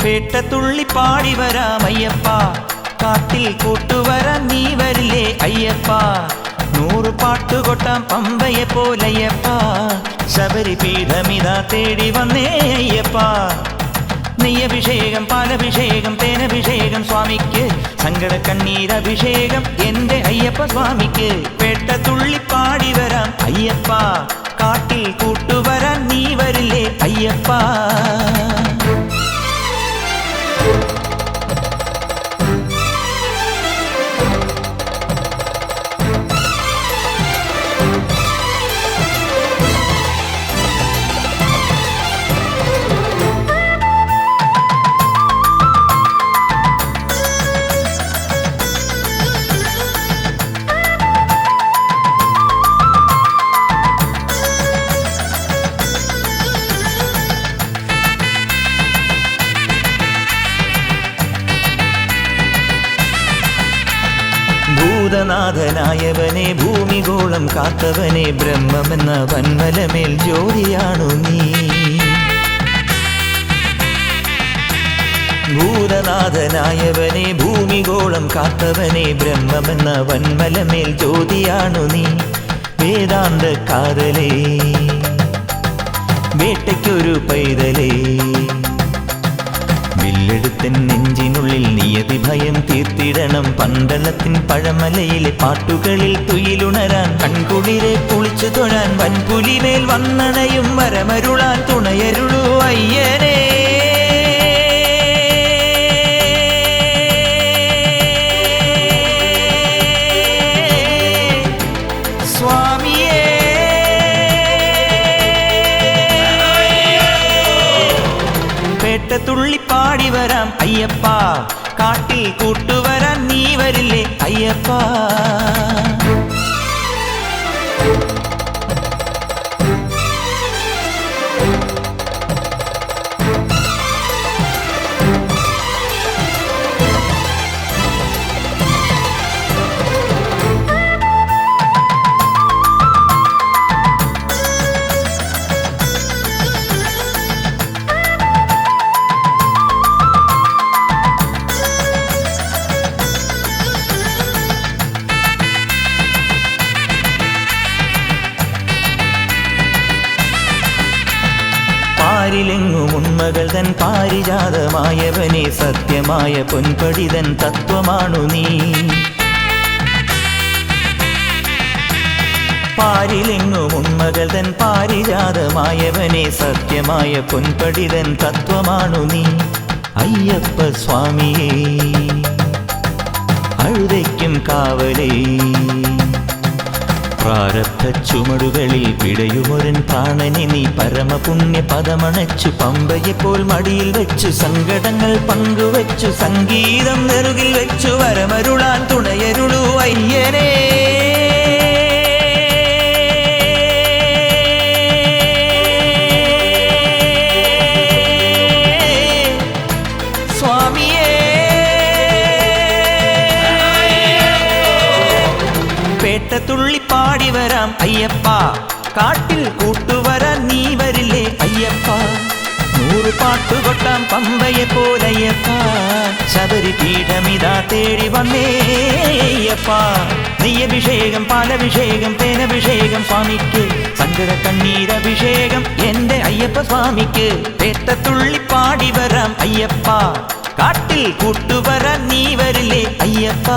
പേട്ടത്തുള്ളി പാടി വരാം അയ്യപ്പ, കാട്ടിൽ കൂട്ടുവരാൻ നീ വരില്ലേ അയ്യപ്പ. 100 പാട്ടുകൊട്ടാം പമ്പയെ പോലയ്യപ്പ, ശബരിപീഠമിതാ തേടി വന്നേ അയ്യപ്പ. നെയ്യഭിഷേകം, പാലഭിഷേകം, തേനഭിഷേകം സ്വാമിക്ക്, സങ്കട കണ്ണീരഭിഷേകം എന്റെ അയ്യപ്പ സ്വാമിക്ക്. പേട്ടത്തുള്ളി പാടി വരാം അയ്യപ്പ, കാട്ടിൽ കൂട്ടുവരാൻ നീ വരില്ലേ അയ്യപ്പ. ഭൂതനാഥനായവനെ, ഭൂമിഗോളം കാത്തവനെ, ബ്രഹ്മമെന്ന വന്മലമേൽ ജ്യോതിയാണു നീ. ഭൂതനാഥനായവനെ, ഭൂമിഗോളം കാത്തവനെ, ബ്രഹ്മമെന്ന വന്മലമേൽ ജ്യോതിയാണു നീ. വേദാന്ത കാതലേ, വേട്ടയ്ക്കൊരു പൈതലേ, വില്ലെടുത്തൻ നെഞ്ചിനുള്ളിൽ നിയതി ഭയം തീർത്തിടണം. പന്തളത്തിൻ പഴമലയിലെ പാട്ടുകളിൽ തുയിലുണരാൻ, കൺകുളിരെ കുളിച്ചു തൊഴാൻ, വൻപുലിമേൽ വന്നണയും വരമരുളാൻ തുണയരുളൂ അയ്യനേ. സ്വാമിയേ പേട്ടത്തുള്ളി പാടി വരാം അയ്യപ്പ, കാട്ടിൽ കൂട്ടുവരാൻ നീ വരില്ലേ അയ്യപ്പ. പാരിലെങ്ങും ഉണ്മകൾ തൻ പാരിജാതമായവനെ, സത്യമായ പൊൻപടിതൻ തത്വമാണു നീ. പാരിലെങ്ങും ഉണ്മകൾ തൻ പാരിജാതമായവനെ, സത്യമായ പൊൻപടിതൻ തത്വമാണു നീ. അയ്യപ്പ സ്വാമിയേ, അഴുതയ്ക്കും കാവലേ, പ്രാരബ്ധ ചുമടുകളിൽ പിടയുമൊരൻ പ്രാണനെ നീ. പരമപുണ്യ പദമണച്ചു പമ്പയെപ്പോൾ മടിയിൽ വെച്ചു, സങ്കടങ്ങൾ പങ്കുവച്ചു, സംഗീതം നെറുകിൽ വെച്ചു, വരമരുളാൻ തുണയരുളൂ അയ്യനേ. സ്വാമിയേ പേട്ടത്തുള്ളി പാടി വരാം അയ്യപ്പ, കാട്ടിൽ കൂട്ടുവരാൻ നീ വരില്ലേ അയ്യപ്പ. 100 പാട്ടുകൊട്ടാം പമ്പയെ പോലയ്യപ്പ, ശബരിപീഠമിതാ തേടി വന്നേ അയ്യപ്പ. നെയ്യഭിഷേകം, പാലഭിഷേകം, തേനഭിഷേകം സ്വാമിക്ക്, സങ്കട കണ്ണീരഭിഷേകം എന്റെ അയ്യപ്പ സ്വാമിക്ക്. പേട്ടത്തുള്ളി പാടി വരാം അയ്യപ്പ, കാട്ടിൽ കൂട്ടുവരാൻ നീ വരില്ലേ അയ്യപ്പ.